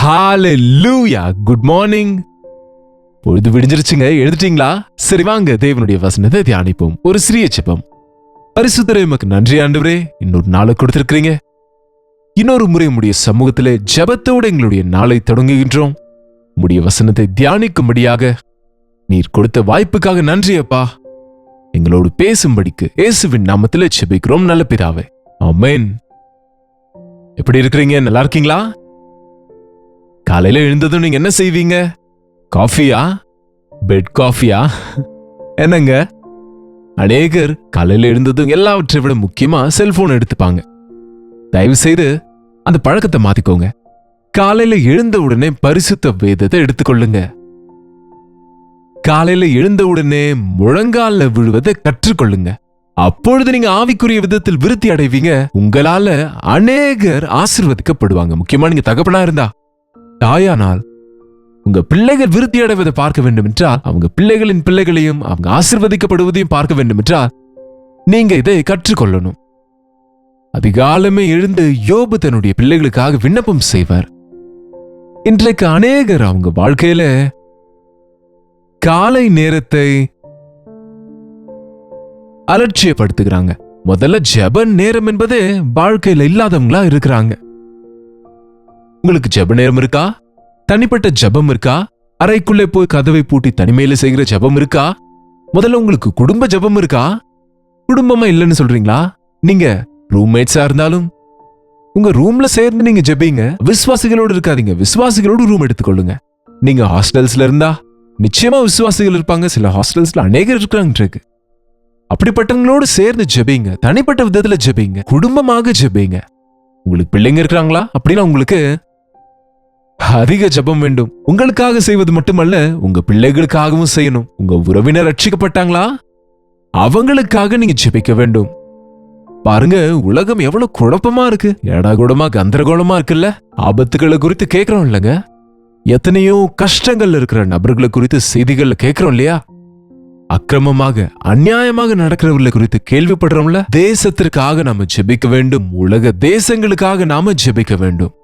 ஹalleluya. Good morning. பொழுது விடிஞ்சிருச்சுங்க. எழுதிட்டீங்களா? சரி வாங்க தேவனுடைய வசனத்தை தியானிப்போம். ஒரு சிறிய ஜெபம். பரிசுத்தரே உமக்கு நன்றி ஆண்டவரே, இன்னொரு நாளை கொடுத்திருக்கிறீங்க. இன்னொரு முறை உம்முடைய சமூகத்திலே ஜெபத்தோடு எங்களுடைய நாளை தொடங்குகின்றோம். உம்முடைய வசனத்தை தியானிக்கும்படியாக நீர் கொடுத்த வாய்ப்புக்காக நன்றி அப்பா. எங்களோடு பேசும்படிக்கு இயேசுவின் நாமத்திலே ஜெபிக்கிறோம் நல்ல பிதாவே, ஆமென். எப்படி இருக்கிறீங்க? நல்லா இருக்கீங்களா? காலையில எழுந்ததும் நீங்க என்ன செய்வீங்க? காஃபியா? பெட் காஃபியா? என்னங்க, அநேகர் காலையில எழுந்ததும் எல்லாவற்றை விட முக்கியமா செல்போன் எடுத்துப்பாங்க. தயவு செய்து அந்த பழக்கத்தை மாத்திக்கோங்க. காலையில எழுந்த உடனே பரிசுத்த வேதத்தை எடுத்துக்கொள்ளுங்க. காலையில எழுந்த உடனே முழங்கால விழுவதை கற்றுக்கொள்ளுங்க. அப்பொழுது நீங்க ஆவிக்குரிய விதத்தில் விருத்தி அடைவீங்க. உங்களால அநேகர் ஆசீர்வதிக்கப்படுவாங்க. முக்கியமா நீங்க தகப்பனா இருந்தா, தாயானால் உங்க பிள்ளைகள் விருத்தி அடைவதை பார்க்க வேண்டும் என்றால், அவங்க பிள்ளைகளின் பிள்ளைகளையும் அவங்க ஆசீர்வதிக்கப்படுவதையும் பார்க்க வேண்டும் என்றால், நீங்க இதை கற்றுக்கொள்ளணும். அதிகாலமே எழுந்து யோபு தன்னுடைய பிள்ளைகளுக்காக விண்ணப்பம் செய்வார். இன்றைக்கு அநேகர் அவங்க வாழ்க்கையில காலை நேரத்தை அலட்சியப்படுத்துகிறாங்க. முதல்ல ஜெப நேரம் என்பதே வாழ்க்கையில இல்லாதவங்களா இருக்கிறாங்க. உங்களுக்கு ஜெப நேரம் இருக்கா? தனிப்பட்ட ஜெபம் இருக்கா? அறைக்குள்ளே போய் கதவை பூட்டி தனிமையில செய்கிற ஜெபம் இருக்கா? முதல்ல உங்களுக்கு குடும்ப ஜெபம் இருக்கா? குடும்பமா இல்லைன்னு சொல்றீங்களா? நீங்க ரூம்மேட்ஸா இருந்தாலும் உங்க ரூம்ல சேர்ந்து நீங்க ஜெபிங்க. விசுவாசிகளோடு இருக்காதீங்க. விசுவாசிகளோடு ரூம் எடுத்துக்கொள்ளுங்க. நீங்க ஹாஸ்டல்ஸ்ல இருந்தா நிச்சயமா விசுவாசிகள் இருப்பாங்க. சில ஹாஸ்டல்ஸ்ல அநேகர் இருக்கிறாங்க. அப்படிப்பட்டவங்களோடு சேர்ந்து ஜெபிங்க. தனிப்பட்ட விதத்துல ஜெபிங்க. குடும்பமாக ஜெபிங்க. உங்களுக்கு பிள்ளைங்க இருக்கிறாங்களா? அப்படின்னா உங்களுக்கு அதிக ஜெபம் வேண்டும். உங்களுக்காக செய்வது மட்டுமல்ல, உங்க பிள்ளைகளுக்காகவும் செய்யணும். உங்க உறவினர் ரட்சிக்கப்பட்டாங்களா? அவங்களுக்காக நீங்க ஜெபிக்க வேண்டும். பாருங்க, உலகம் எவ்வளவு குழப்பமா இருக்கு. ஏடாகூடமா கந்தரகோளமா இருக்குல்ல. ஆபத்துகளை குறித்து கேட்கிறோம் இல்லங்க. எத்தனையோ கஷ்டங்கள்ல இருக்கிற நபர்களை குறித்து செய்திகள்ல கேட்கிறோம் இல்லையா? அக்கிரமமாக அநியாயமாக நடக்கிறவர்களை குறித்து கேள்விப்படுறோம்ல. தேசத்திற்காக நாம ஜெபிக்க வேண்டும். உலக தேசங்களுக்காக நாம ஜெபிக்க வேண்டும்.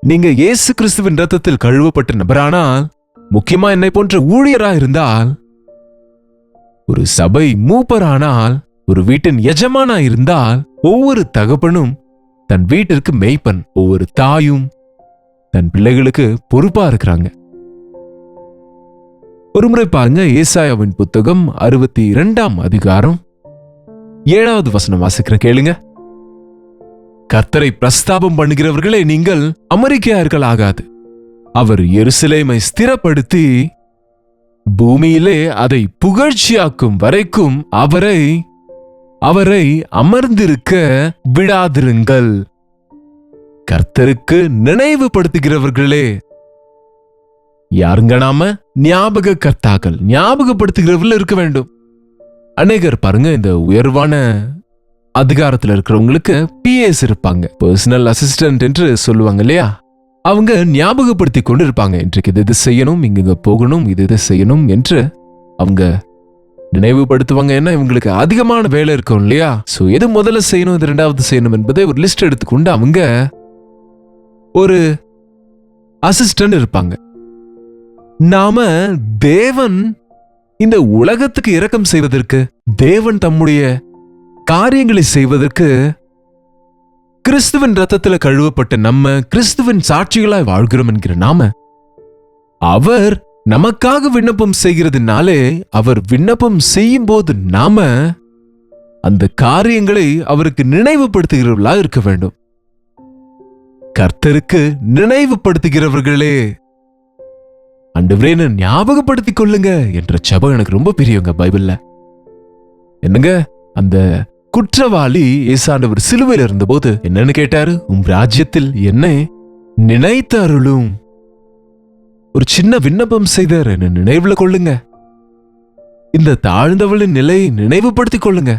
நீங்க இயேசு கிறிஸ்துவின் ரத்தத்தில் கழுவப்பட்ட நபரானால், முக்கியமா என்னை போன்ற ஊழியரா இருந்தால், ஒரு சபை மூப்பரானால், ஒரு வீட்டின் எஜமானா இருந்தால், ஒவ்வொரு தகப்பனும் தன் வீட்டிற்கு மேய்ப்பன், ஒவ்வொரு தாயும் தன் பிள்ளைகளுக்கு பொறுப்பா இருக்கிறாங்க. ஒருமுறை பாருங்க, ஏசாயாவின் புத்தகம் 62ஆம் அதிகாரம் 7வது வசனம் வாசிக்கிறேன், கேளுங்க. கர்த்தரை பிரஸ்தாபம் பண்ணுகிறவர்களே, நீங்கள் அமெரிக்கையர்கள் ஆகாது. அவர் எருசலேமை ஸ்திரப்படுத்தி பூமியிலே அதை புகழ்ச்சியாக்கும் வரைக்கும் அவரை அமர்ந்திருக்க விடாதிருங்கள். கர்த்தருக்கு நினைவுபடுத்துகிறவர்களே, யாருங்க நாம? ஞாபக கர்த்தாக்கள், ஞாபகப்படுத்துகிறவர்கள் இருக்க வேண்டும். அநேகர் பாருங்க, இந்த உயர்வான அதிகாரத்தில் இருக்கிறவங்களுக்கு பிஏஸ் இருப்பாங்க, பர்சனல் அசிஸ்டன்ட் என்று சொல்லுவாங்க இல்லையா? அவங்க ஞாபகப்படுத்தி கொண்டு இருப்பாங்க. இன்றைக்கு இது செய்யணும், இங்க போகணும், இது செய்யணும் என்று அவங்க நினைவுபடுத்துவாங்க. ஏன்னா இவங்களுக்கு அதிகமான வேலை இருக்கும் இல்லையா? சோ எது முதல்ல செய்யணும், இது இரண்டாவது செய்யணும் என்பதை ஒரு லிஸ்ட் எடுத்துக்கொண்டு அவங்க ஒரு அசிஸ்டன்ட் இருப்பாங்க. நாம தேவன் இந்த உலகத்துக்கு இரக்கம் செய்வதற்கு, தேவன் தம்முடைய காரியங்களை செய்வதற்கு, கிறிஸ்துவின் ரத்தத்துல கழுவப்பட்ட நம்ம கிறிஸ்துவின் சாட்சிகளாய் வாழ்கிறோம் என்கிற நாம, அவர் நமக்காக விண்ணப்பம் செய்கிறதுனாலே, அவர் விண்ணப்பம் செய்யும் போது நாம அந்த காரியங்களை அவருக்கு நினைவுபடுத்துகிறவர்களா இருக்க வேண்டும். கர்த்தருக்கு நினைவுபடுத்துகிறவர்களே, ஆண்டவரே ஞாபகப்படுத்திக் கொள்ளுங்க என்ற ஜெபம் எனக்கு ரொம்ப பிரியங்க பைபிள்ல. என்னங்க, அந்த குற்றவாளி ஏசாண்டவர் சிலுவையில் இருந்தபோது என்னன்னு கேட்டாரு? உம் ராஜ்யத்தில் என்னை நினைத்து அருளும். ஒரு சின்ன விண்ணப்பம் செய்தார், என்ன நினைவுல கொள்ளுங்க. இந்த தாழ்ந்தவளின் நிலையை நினைவுபடுத்திக் கொள்ளுங்க.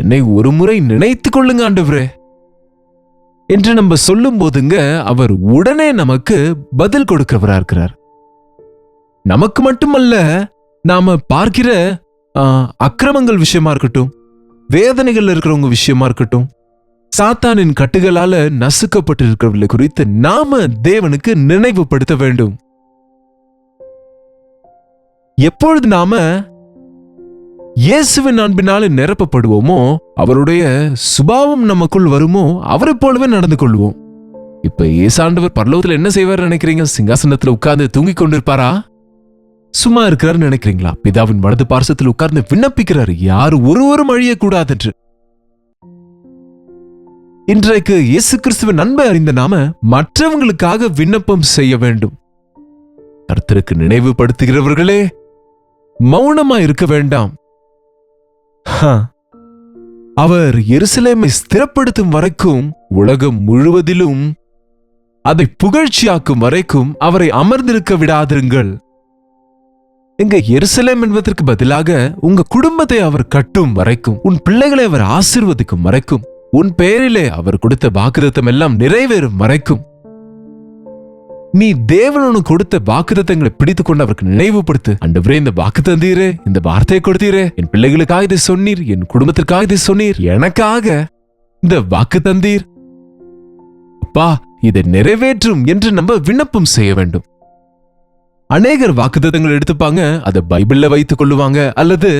என்னை ஒரு முறை நினைத்துக் கொள்ளுங்க ஆண்டவரே என்று நம்ம சொல்லும் போதுங்க, அவர் உடனே நமக்கு பதில் கொடுக்கிறவரா இருக்கிறார். நமக்கு மட்டுமல்ல, நாம பார்க்கிற அக்கிரமங்கள் விஷயமா இருக்கட்டும், வேதனைகள் இருக்கிறவங்க விஷயமா இருக்கட்டும், சாத்தானின் கட்டுகளால நசுக்கப்பட்டிருக்கிறவர்களை குறித்து நாம தேவனுக்கு நினைவுபடுத்த வேண்டும். எப்பொழுது நாம இயேசுவின் அன்பினால நிரப்பப்படுவோமோ, அவருடைய சுபாவம் நமக்குள் வருமோ, அவரை போலவே நடந்து கொள்வோம். இப்ப இயேசாண்டவர் பரலோகத்துல என்ன செய்வார் நினைக்கிறீங்க? சிங்காசனத்துல உட்கார்ந்து தூங்கிக் கொண்டிருப்பாரா? சும்மா இருக்கிறாருன்னு நினைக்கிறீங்களா? பிதாவின் வலது பார்சத்தில் உட்கார்ந்து விண்ணப்பிக்கிறாரு, யாரு ஒருவரும் அழியக்கூடாது என்று. இன்றைக்கு இயேசு கிறிஸ்துவின் அன்பை அறிந்த நாம மற்றவங்களுக்காக விண்ணப்பம் செய்ய வேண்டும். கர்த்தருக்கு நினைவுபடுத்துகிறவர்களே, மௌனமா இருக்க வேண்டாம். அவர் எருசலேமை ஸ்திரப்படுத்தும் வரைக்கும், உலகம் முழுவதிலும் அதை புகழ்ச்சியாக்கும் வரைக்கும் அவரை அமர்ந்திருக்க விடாதிருங்கள். எங்க எருசலேம் என்பதற்கு பதிலாக உங்க குடும்பத்தை அவர் கட்டும் வரைக்கும், உன் பிள்ளைகளை அவர் ஆசீர்வதிக்கும் வரைக்கும், உன் பெயரிலே அவர் கொடுத்த வாக்குத்தத்தம் எல்லாம் நிறைவேறும் வரைக்கும், நீ தேவனுக்கு கொடுத்த வாக்குத்தத்தங்களை பிடித்துக் கொண்டு அவருக்கு நினைவுபடுத்து. ஆண்டவரே, இந்த வாக்கு தந்தீரே, இந்த வார்த்தையை கொடுத்தீரே, என் பிள்ளைகளுக்காக இதை சொன்னீர், என் குடும்பத்திற்காக இதை சொன்னீர், எனக்காக இந்த வாக்கு தந்தீர், அப்பா இதை நிறைவேற்றும் என்று நம்ம விண்ணப்பம் செய்ய வேண்டும். அநேகர் வாக்குத்தத்தங்கள் எடுத்துப்பாங்க, அதை பைபிள்ல வைத்துக் கொள்ளுவாங்க, அல்லது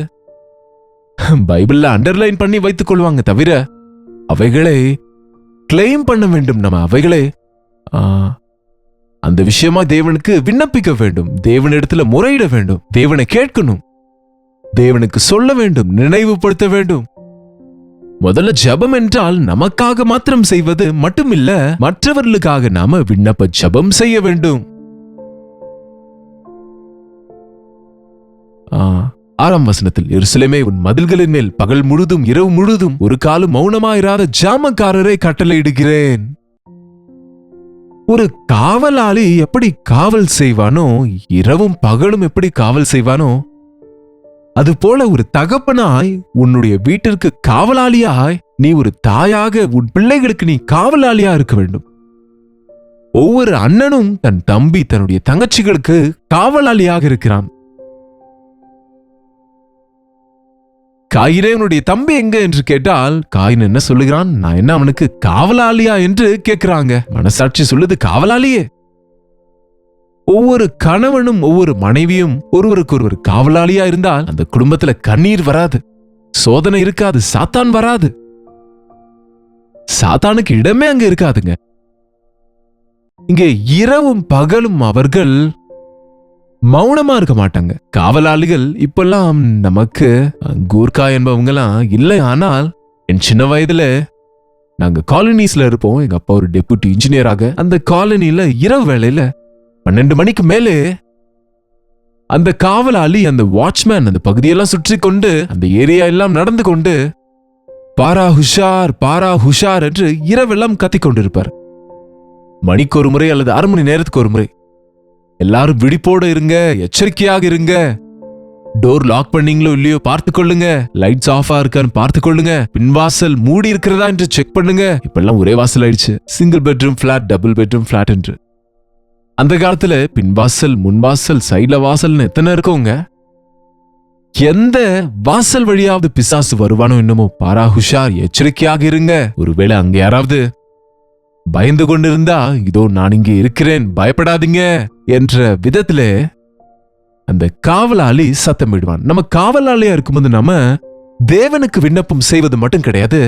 பைபிள்ல அண்டர்லைன் பண்ணி வைத்துக் கொள்வாங்க. தவிர அவைகளை கிளைம் பண்ண வேண்டும். நம்ம அவைகளை அந்த விஷயமா தேவனுக்கு விண்ணப்பிக்க வேண்டும், தேவனிடத்துல முறையிட வேண்டும், தேவனை கேட்கணும், தேவனுக்கு சொல்ல வேண்டும், நினைவுபடுத்த வேண்டும். முதல்ல ஜெபம் என்றால் நமக்காக மாத்திரம் செய்வது மட்டுமில்ல, மற்றவர்களுக்காக நாம விண்ணப்ப ஜெபம் செய்ய வேண்டும். 6ஆம் வசனத்தில், எருசலேமே, உன் மதில்களின் மேல் பகல் முழுதும் இரவு முழுதும் ஒரு காலம் மௌனமாயிராத ஜாமக்காரரை கட்டளையிடுகிறேன். ஒரு காவலாளி எப்படி காவல் செய்வானோ, இரவும் பகலும் எப்படி காவல் செய்வானோ, அதுபோல ஒரு தகப்பனாய் உன்னுடைய வீட்டிற்கு காவலாளியாய், நீ ஒரு தாயாக உன் பிள்ளைகளுக்கு நீ காவலாளியா இருக்க வேண்டும். ஒவ்வொரு அண்ணனும் தன் தம்பி, தன்னுடைய தங்கச்சிகளுக்கு காவலாளியாக இருக்கிறான். காயினே, உன்னுடைய தம்பி எங்க என்று கேட்டால் காயின் என்ன சொல்லுகிறான்? நான் என்ன அவனுக்கு காவலாளியா என்று கேட்கிறாங்க. மனசாட்சி சொல்லுது காவலாளியே. ஒவ்வொரு கணவனும் ஒவ்வொரு மனைவியும் ஒருவருக்கு ஒருவர் காவலாளியா இருந்தால் அந்த குடும்பத்துல கண்ணீர் வராது, சோதனை இருக்காது, சாத்தான் வராது, சாத்தானுக்கு இடமே அங்க இருக்காதுங்க. இங்கே இரவும் பகலும் அவர்கள் மௌனமா இருக்க மாட்டாங்க. காவலாளிகள் இப்பெல்லாம் நமக்கு கூர்கா என்பவங்கலாம் இல்லை. ஆனால் என் சின்ன வயதுல நாங்க காலனிஸ்ல இருப்போம். எங்க அப்பா ஒரு டெபுட்டி இன்ஜினியராக அந்த காலனில இரவு வேளையில 12 மணிக்கு மேலே அந்த காவலாளி, அந்த வாட்ச்மேன் அந்த பகுதியெல்லாம் சுற்றி கொண்டு, அந்த ஏரியா எல்லாம் நடந்து கொண்டு, பாரா ஹுஷார், பாரா ஹுஷார் என்று இரவெல்லாம் கத்திக் கொண்டிருப்பார். மணிக்கு ஒரு முறை அல்லது 1/2 மணி நேரத்துக்கு ஒரு முறை. எல்லாரும் விழிப்போட இருங்க, எச்சரிக்கையாக இருங்க, டோர் லாக் பண்ணீங்களோ இல்லையோ பார்த்து கொள்ளுங்க, லைட்ஸ் ஆஃபா இருக்கான்னு பார்த்து கொள்ளுங்க, பின்வாசல் மூடி இருக்கிறதா என்று செக் பண்ணுங்க. இப்பெல்லாம் ஒரே வாசல் ஆயிடுச்சு, single bedroom flat, double bedroom flat என்று. அந்த காலத்துல பின்வாசல், முன்வாசல், சைட்ல வாசல்னு எத்தனை இருக்குங்க. எந்த வாசல் வழியாவது பிசாசு வருவானோ என்னமோ, பாரா ஹுஷார், எச்சரிக்கையாக இருங்க. ஒருவேளை அங்க யாராவது பயந்து கொண்டிருந்தா, இதோ நான் இங்கே இருக்கிறேன், பயப்படாதீங்க என்ற விதத்திலே அந்த காவலாளி சத்தமிடுவான். நம்ம காவலாளியா இருக்கும்போது நாம தேவனுக்கு விண்ணப்பம் செய்வது மட்டும் கிடையாது,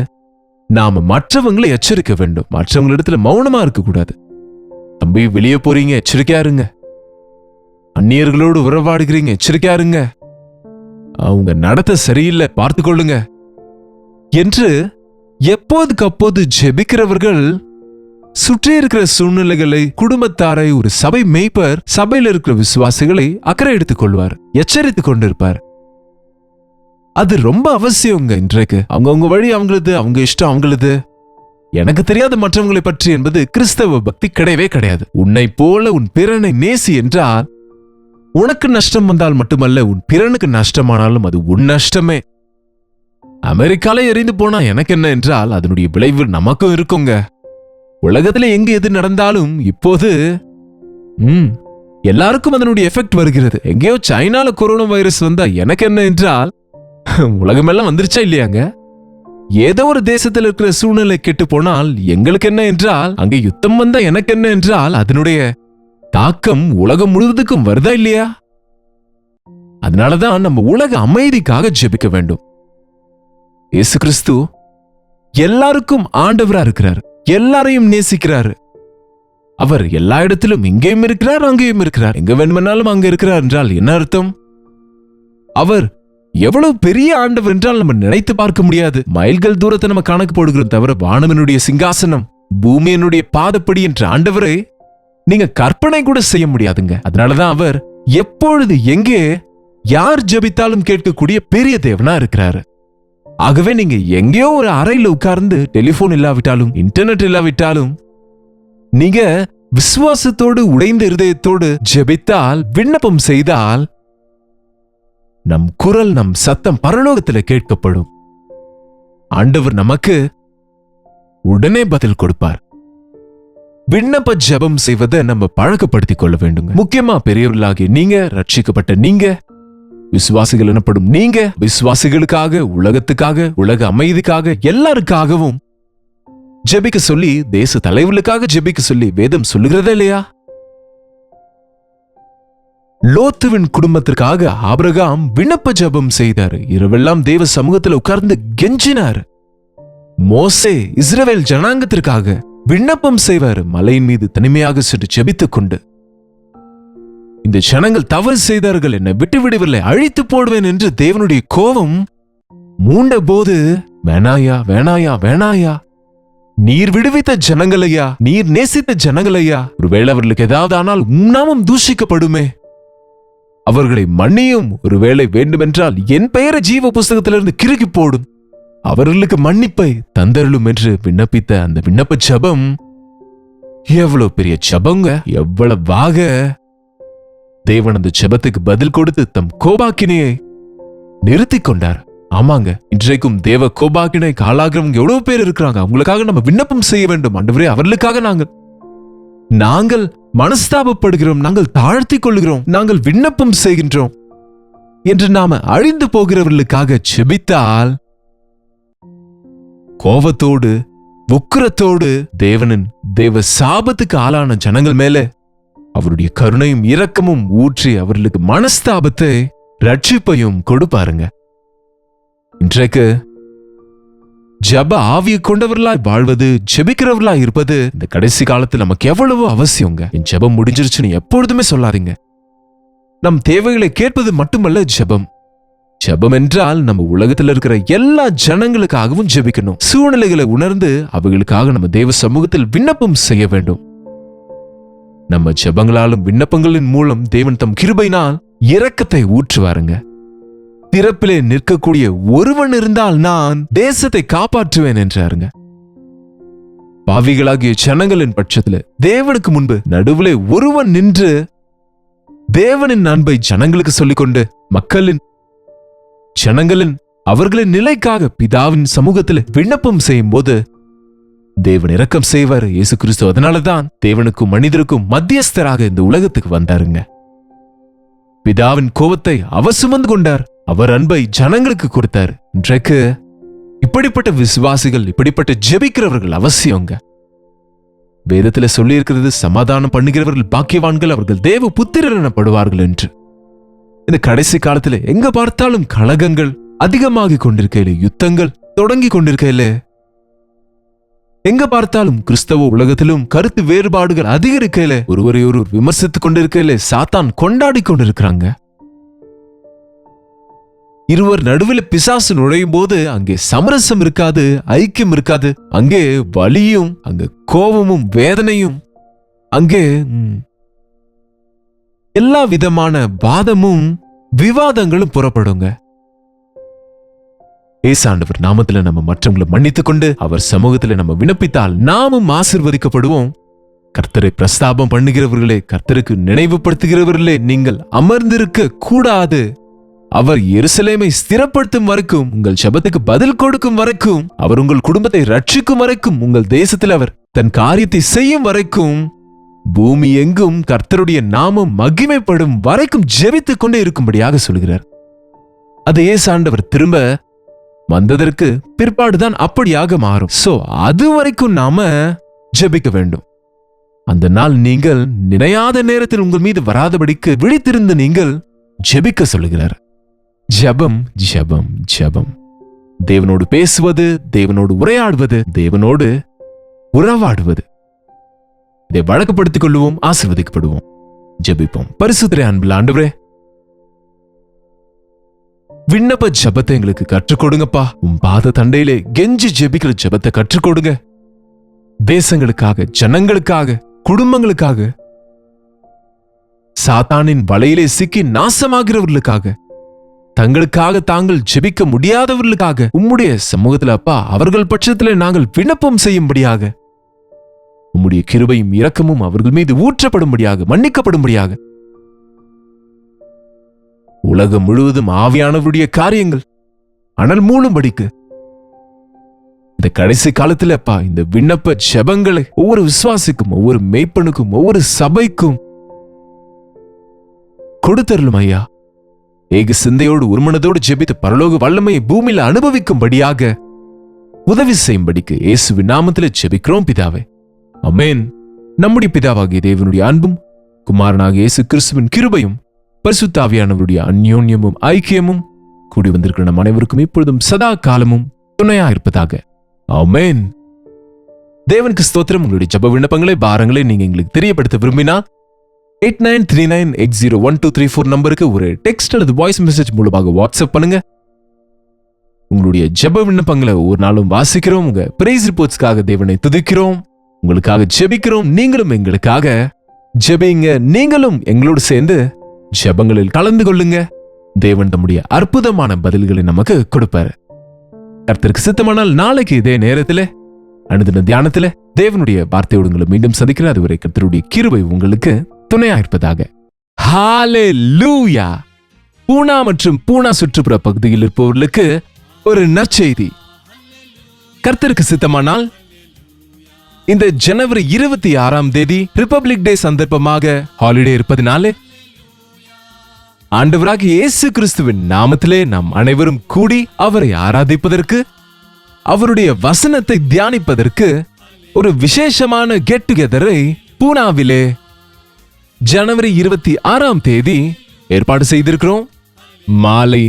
நாம மற்றவங்களை எச்சரிக்க வேண்டும். மற்றவங்களிடத்துல மௌனமா இருக்க கூடாது. தம்பி, வெளியே போறீங்க, எச்சரிக்கையா இருங்க. அந்நியர்களோடு உறவாடுகிறீங்க, எச்சரிக்கையா இருங்க. அவங்க நடத்த சரியில்லை, பார்த்து கொள்ளுங்க என்று எப்போதுக்கு அப்போது ஜெபிக்கிறவர்கள் சுற்றி இருக்கிற சூழ்நிலைகளை, குடும்பத்தாரை, ஒரு சபை மேய்ப்பர் சபையில் இருக்கிற விசுவாசிகளை அக்கறை எடுத்துக் கொள்வார், எச்சரித்துக் கொண்டிருப்பார். அது ரொம்ப அவசியங்க. இன்றைக்கு அவங்கவுங்க வழி அவங்களது, அவங்க இஷ்டம் அவங்களது, எனக்கு தெரியாத மற்றவங்களை பற்றி என்பது கிறிஸ்தவ பக்தி கிடையவே கிடையாது. உன்னை போல உன் பிறனை நேசி என்றால் உனக்கு நஷ்டம் வந்தால் மட்டுமல்ல, உன் பிறனுக்கு நஷ்டமானாலும் அது உன் நஷ்டமே. அமெரிக்கால எரிந்து போனா எனக்கு என்ன என்றால் அதனுடைய விளைவு நமக்கும் இருக்குங்க. உலகத்துல எங்க எது நடந்தாலும் இப்போது எல்லாருக்கும் அதனுடைய எஃபெக்ட் வருகிறது. எங்கேயோ சைனால கொரோனா வைரஸ் வந்தா எனக்கு என்ன என்றால் உலகமெல்லாம் வந்துருச்சா இல்லையாங்க? ஏதோ ஒரு தேசத்தில் இருக்கிற சூழ்நிலை கெட்டு போனால் எங்களுக்கு என்ன என்றால், அங்கே யுத்தம் வந்தா எனக்கு என்ன என்றால், அதனுடைய தாக்கம் உலகம் முழுவதுக்கும் வருதா இல்லையா? அதனாலதான் நம்ம உலக அமைதிக்காக ஜெபிக்க வேண்டும். இயேசு கிறிஸ்து எல்லாருக்கும் ஆண்டவரா இருக்கிறார், எல்லாரையும் நேசிக்கிறாரு. அவர் எல்லா இடத்திலும் இங்கேயும் இருக்கிறார், அங்கேயும் இருக்கிறார். எங்க வேண்டுமானாலும் அங்க இருக்கிறார் என்றால் என்ன அர்த்தம்? அவர் எவ்வளவு பெரிய ஆண்டவர் என்றால் நம்ம நினைத்து பார்க்க முடியாது. மைல்கள் தூரத்தை நம்ம கணக்கு போடுகிறோம் தவிர, வானவனுடைய சிங்காசனம், பூமியனுடைய பாதப்படி என்ற ஆண்டவரை நீங்க கற்பனை கூட செய்ய முடியாதுங்க. அதனாலதான் அவர் எப்பொழுது எங்கே யார் ஜெபித்தாலும் கேட்கக்கூடிய பெரிய தேவனா இருக்கிறாரு. ஆகவே நீங்க எங்கேயோ ஒரு அறையில உட்கார்ந்து டெலிபோன் இல்லாவிட்டாலும் இன்டர்நெட் இல்லாவிட்டாலும் நீங்க விசுவாசத்தோடு உடைந்த இருதயத்தோடு ஜெபித்தால், விண்ணப்பம் செய்தால், நம் குரல், நம் சத்தம் பரலோகத்தில் கேட்கப்படும். ஆண்டவர் நமக்கு உடனே பதில் கொடுப்பார். விண்ணப்ப ஜெபம் செய்வதை நம்ம பழக்கப்படுத்திக் கொள்ள வேண்டும். முக்கியமா பெரியவர்களாகிய நீங்க, ரட்சிக்கப்பட்ட நீங்க, விசுவாசிகள் எனப்படும் நீங்க, விசுவாசிகளுக்காக, உலகத்துக்காக, உலக அமைதிக்காக, எல்லாருக்காகவும் ஜெபிக்க சொல்லி, தேச தலைவர்களுக்காக ஜெபிக்க சொல்லி வேதம் சொல்லுகிறதா இல்லையா? லோத்துவின் குடும்பத்திற்காக ஆபிரகாம் விண்ணப்ப ஜெபம் செய்தார். இரவெல்லாம் தேவ சமூகத்தில் உட்கார்ந்து கெஞ்சினார். மோசே இஸ்ரவேல் ஜனாங்கத்திற்காக விண்ணப்பம் செய்வார். மலையின் மீது தனிமையாக சென்று ஜெபித்துக் கொண்டு, இந்த ஜனங்கள் தவறு செய்தார்கள், என்னை விட்டு விடவில்லை, அழித்து போடுவேன் என்று தேவனுடைய கோபம் மூண்ட போது, வேணாயா வேணாயா வேணாயா, நீர் விடுவித்த ஜனங்களையா, நீர் நேசித்த ஜனங்களையா, ஒருவேளை அவர்களுக்கு ஏதாவது ஆனால் உன்னாமம் தூஷிக்கப்படுமே, அவர்களை மன்னியும், ஒருவேளை வேண்டுமென்றால் என் பெயரை ஜீவ புஸ்தகத்திலிருந்து கிறுக்கி போடும், அவர்களுக்கு மன்னிப்பை தந்தருளும் என்று விண்ணப்பித்த அந்த விண்ணப்ப ஜெபம் எவ்வளவு பெரிய ஜெபங்க! எவ்வளவாக தேவன் அந்த ஜெபத்துக்கு பதில் கொடுத்து தம் கோபாக்கினையை நிறுத்தி கொண்டார். ஆமாங்க, இன்றைக்கும் தேவ கோபாக்கினை காலாகிறவங்க எவ்வளவு பேர் இருக்கிறாங்க. அவங்களுக்காக நம்ம விண்ணப்பம் செய்ய வேண்டும். ஆண்டவரே, அவர்களுக்காக நாங்கள் மனஸ்தாபப்படுகிறோம், நாங்கள் தாழ்த்திக் கொள்கிறோம், நாங்கள் விண்ணப்பம் செய்கின்றோம் என்று நாம அழிந்து போகிறவர்களுக்காக செபித்தால், கோபத்தோடு உக்கிரத்தோடு தேவ சாபத்துக்கு ஆளான ஜனங்கள் மேல அவருடைய கருணையும் இரக்கமும் ஊற்றி அவர்களுக்கு மனஸ்தாபத்தை, ரட்சிப்பையும் கொடுப்பாருங்க. இன்றைக்கு ஜப ஆவியை கொண்டவர்களாய் வாழ்வது, ஜெபிக்கிறவர்களாய் இருப்பது இந்த கடைசி காலத்தில் நமக்கு எவ்வளவோ அவசியங்க. என் ஜெபம் முடிஞ்சிருச்சுன்னு எப்பொழுதுமே சொல்லாதீங்க. நம் தேவைகளை கேட்பது மட்டுமல்ல ஜெபம். ஜெபம் என்றால் நம்ம உலகத்தில் இருக்கிற எல்லா ஜனங்களுக்காகவும் ஜெபிக்கணும். சூழ்நிலைகளை உணர்ந்து அவைகளுக்காக நம்ம தேவ சமூகத்தில் விண்ணப்பம் செய்ய வேண்டும். நம்ம ஜெபங்களாலும் விண்ணப்பங்களின் மூலம் தேவன் தம் கிருபையினால் இரக்கத்தை ஊற்றுவாருங்க. திறப்பிலே நிற்கக்கூடிய ஒருவன் இருந்தால் நான் தேசத்தை காப்பாற்றுவேன் என்றாருங்க. பாவிகளாகிய ஜனங்களின் பட்சத்துல தேவனுக்கு முன்பு நடுவிலே ஒருவன் நின்று தேவனின் அன்பை ஜனங்களுக்கு சொல்லிக்கொண்டு, ஜனங்களின் அவர்களின் நிலைக்காக பிதாவின் சமூகத்தில் விண்ணப்பம் செய்யும் போது தேவன் இரக்கம் செய்வார். இயேசு கிறிஸ்து அதனாலதான் தேவனுக்கும் மனிதருக்கும் மத்தியஸ்தராக இந்த உலகத்துக்கு வந்தாருங்க. பிதாவின் கோபத்தை அவர் சுமந்து கொண்டார், அவர் அன்பை ஜனங்களுக்கு கொடுத்தார். இன்றைக்கு இப்படிப்பட்ட விசுவாசிகள், இப்படிப்பட்ட ஜெபிக்கிறவர்கள் அவசியங்க. வேதத்துல சொல்லி இருக்கிறது, சமாதானம் பண்ணுகிறவர்கள் பாக்கியவான்கள், அவர்கள் தேவ புத்திரர் எனப்படுவார்கள் என்று. இந்த கடைசி காலத்துல எங்க பார்த்தாலும் கலகங்கள் அதிகமாகிக் கொண்டிருக்கையில, யுத்தங்கள் தொடங்கி கொண்டிருக்கையில, எங்க பார்த்தாலும் கிறிஸ்தவ உலகத்திலும் கருத்து வேறுபாடுகள் அதிகரிக்கையில, ஒருவரை ஒருவர் விமர்சித்துக் கொண்டிருக்கையில, சாத்தான் கொண்டாடி கொண்டிருக்கிறாங்க. இருவர் நடுவில் பிசாசு நுழையும் போது அங்கே சமரசம் இருக்காது, ஐக்கியம் இருக்காது. அங்கே வலியும், அங்கே கோபமும் வேதனையும், அங்கே எல்லா விதமான வாதமும் விவாதங்களும் புறப்படுங்க. ஏசாண்டவர் நாமத்துல நம்ம மற்றவங்களை மன்னித்துக் கொண்டு அவர் சமூகத்துல நம்ம விண்ணப்பித்தால் நாமும் ஆசீர்வதிக்கப்படுவோம். கர்த்தரை பிரஸ்தாபம் பண்ணுகிறவர்களே, கர்த்தருக்கு நினைவுபடுத்துகிறவர்களே, நீங்கள் அமர்ந்திருக்க கூடாது. அவர் எருசலேமை ஸ்திரப்படுத்தும் வரைக்கும், உங்கள் ஜெபத்துக்கு பதில் கொடுக்கும் வரைக்கும், அவர் உங்கள் குடும்பத்தை ரட்சிக்கும் வரைக்கும், உங்கள் தேசத்தில் அவர் தன் காரியத்தை செய்யும் வரைக்கும், பூமி எங்கும் கர்த்தருடைய நாமம் மகிமைப்படும் வரைக்கும் ஜெபித்துக் கொண்டே இருக்கும்படியாக சொல்கிறார். அதை ஏசாண்டவர் திரும்ப வந்ததற்கு பிற்பாடுதான் அப்படியாக மாறும். சோ அது வரைக்கும் நாம ஜெபிக்க வேண்டும். அந்த நாள் நீங்கள் நினையாத நேரத்தில் உங்கள் மீது வராதபடிக்கு விழித்திருந்து நீங்கள் ஜெபிக்க சொல்லுகிறார். ஜெபம் ஜெபம் ஜெபம். தேவனோடு பேசுவது, தேவனோடு உரையாடுவது, தேவனோடு உறவாடுவது. இதை வழக்கப்படுத்திக் கொள்வோம், ஆசீர்வதிக்கப்படுவோம். ஜெபிப்போம். பரிசுத்தரே, அன்பில் ஆண்டவரே, விண்ணப்ப ஜெபத்தை எங்களுக்கு கற்றுக் கொடுங்கப்பா. உன் பாத தண்டையிலே கெஞ்சி ஜெபிக்கிற ஜெபத்தை கற்றுக் கொடுங்க. தேசங்களுக்காக, ஜனங்களுக்காக, குடும்பங்களுக்காக, சாத்தானின் வலையிலே சிக்கி நாசமாகிறவர்களுக்காக, தங்களுக்காக தாங்கள் ஜெபிக்க முடியாதவர்களுக்காக உம்முடைய சமூகத்தில் அப்பா அவர்கள் பட்சத்தில் நாங்கள் விண்ணப்பம் செய்யும்படியாக உம்முடைய கிருபையும் இரக்கமும் அவர்கள் மீது ஊற்றப்படும்படியாக, மன்னிக்கப்படும்படியாக, உலகம் முழுவதும் ஆவியானவருடைய காரியங்கள் அனல் மூழும்படிக்கு இந்த கடைசி காலத்தில் அப்பா இந்த விண்ணப்ப ஜெபங்களை ஒவ்வொரு விசுவாசிக்கும், ஒவ்வொரு மேய்ப்பனுக்கும், ஒவ்வொரு சபைக்கும் கொடுத்தருளும் ஐயா. ஏக சிந்தையோடு ஒருமனதோடு ஜெபித்து பரலோக வல்லமையை பூமியில அனுபவிக்கும்படியாக உதவி செய்யும்படிக்கு இயேசுவின் நாமத்தில் ஜெபிக்கிறோம் பிதாவே, ஆமென். நம்முடைய பிதாவாகிய தேவனுடைய அன்பும் குமாரனாகிய இயேசு கிறிஸ்துவின் கிருபையும் பரிசுத்த ஆவியானவருடைய அந்யோன்யமும் ஐக்கியமும் கூடி வந்திருக்கிற நம் அனைவருக்கும் இப்பொழுதும் சதா காலமும் துணையா இருப்பதாக, ஆமென். தேவனுக்கு ஸ்தோத்திரம். உங்களுடைய ஜெப விண்ணப்பங்களை, பாரங்களை நீங்க எங்களுக்கு தெரியப்படுத்த விரும்பினால் 8939801234 நம்பருக்கு ஒரு டெக்ஸ்ட் அல்லது வாய்ஸ் மெசேஜ் மூலமாக வாட்ஸ்அப் பண்ணுங்க. உங்களுடைய ஜெப விண்ணப்பங்களை ஒரு நாளும் வாசிக்கிறோம். உங்க பிரைஸ் ரிப்போர்ட்ஸ்க்காக தேவனை துதிக்கிறோம், உங்களுக்காக ஜெபிக்கிறோம். நீங்களும் எங்களுக்காக ஜெபிங்க. நீங்களும் எங்களோடு சேர்ந்து ஜெபங்களில் கலந்து கொள்ளுங்க. தேவன் தம்முடைய அற்புதமான பதில்களை நமக்கு கொடுப்பாரு. கர்த்தருக்கு சித்தமானால் நாளைக்கு இதே நேரத்தில் அனுதின தியானத்துல தேவனுடைய வார்த்தையோடு உங்களை மீண்டும் சந்திக்கிறார். அதுவரை கர்த்தருடைய கிருபை உங்களுக்கு துணையா இருப்பதாக. ஹல்லேலூயா. பூனா மற்றும் பூனா சுற்றுப்புற பகுதியில் இருப்பவர்களுக்கு ஒரு நற்செய்தி. கர்த்தருக்கு சித்தமானால் இந்த ஜனவரி 26 ரிபப்ளிக் டே சந்தர்ப்பமாக ஹாலிடே இருப்பதினாலே ஆண்டவராகிய இயேசு கிறிஸ்துவின் நாமத்திலே நாம் அனைவரும் கூடி அவரை ஆராதிப்பதற்கு, அவருடைய வசனத்தை தியானிப்பதற்கு ஒரு விசேஷமான கெட் டுகெதரை பூனாவிலே ஜனவரி 26 ஏற்பாடு செய்திருக்கிறோம். மாலை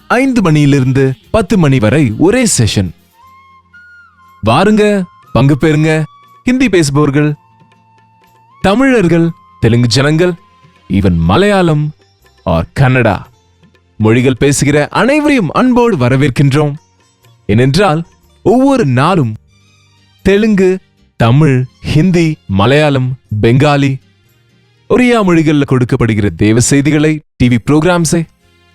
5 மணியிலிருந்து 10 மணி வரை ஒரே செஷன். வாருங்க, பங்கு பெறுங்க. ஹிந்தி பேசுபவர்கள், தமிழர்கள், தெலுங்கு ஜனங்கள், ஈவன் மலையாளம் ஆர் கன்னடா மொழிகள் பேசுகிற அனைவரையும் அன்போடு வரவேற்கின்றோம். ஏனென்றால் ஒவ்வொரு நாளும் தெலுங்கு, தமிழ், ஹிந்தி, மலையாளம், பெங்காலி, ஒரியா மொழிகளில் கொடுக்கப்படுகிற தேவ செய்திகளை, டிவி புரோகிராம்ஸை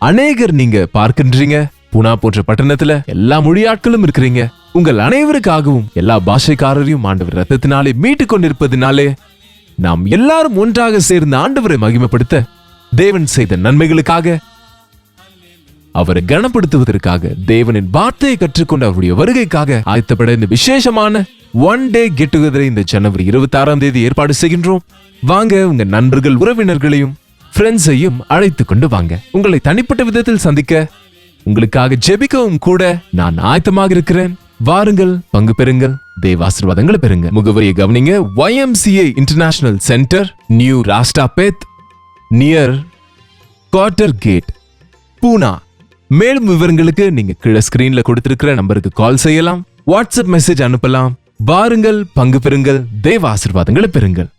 அநேகர் நீங்க பார்க்கின்றீங்க. பூனா போன்ற பட்டணத்துல எல்லா மொழியாட்களும் இருக்கிறீங்க. உங்கள் அனைவருக்காகவும் எல்லா பாஷைக்காரரையும் ஆண்டவர் ரத்தத்தினாலே மீட்டுக் கொண்டிருப்பதினாலே நாம் எல்லாரும் ஒன்றாக சேர்ந்து ஆண்டவரை மகிமைப்படுத்த, தேவன் செய்த நன்மைகளுக்காக, அவரை கனப்படுத்துவதற்காக, தேவனின் வார்த்தையை கற்றுக்கொண்டு அவருடைய வருகைக்காக ஆயத்தப்பட இந்த விசேஷமான ஒன் டே கெட் டுகெதரை இந்த ஜனவரி 26 ஏற்பாடு செய்கின்றோம். வாங்க, உங்க நண்பர்கள், உறவினர்களையும் ஃப்ரெண்ட்ஸையும் அழைத்து கொண்டு வாங்க. உங்களை தனிப்பட்ட விதத்தில் சந்திக்க, உங்களுக்காக ஜெபிக்கவும் கூட நான் ஆயத்தமாக இருக்கிறேன். வாருங்கள், பங்கு பெறுங்கள், தேவ ஆசீர்வாதங்களை பெறுங்க. முகவரியை கவனிங்க. YMCA international centre, new Rastapeth, near Quarter Gate, Poona. மேலும் விவரங்களுக்கு நீங்க கீழே ஸ்கிரீன்ல கொடுத்திருக்கிற நம்பருக்கு கால் செய்யலாம், வாட்ஸ்அப் மெசேஜ் அனுப்பலாம். வாருங்கள், பங்கு பெறுங்கள், தேவ ஆசீர்வாதங்களை பெறுங்கள்.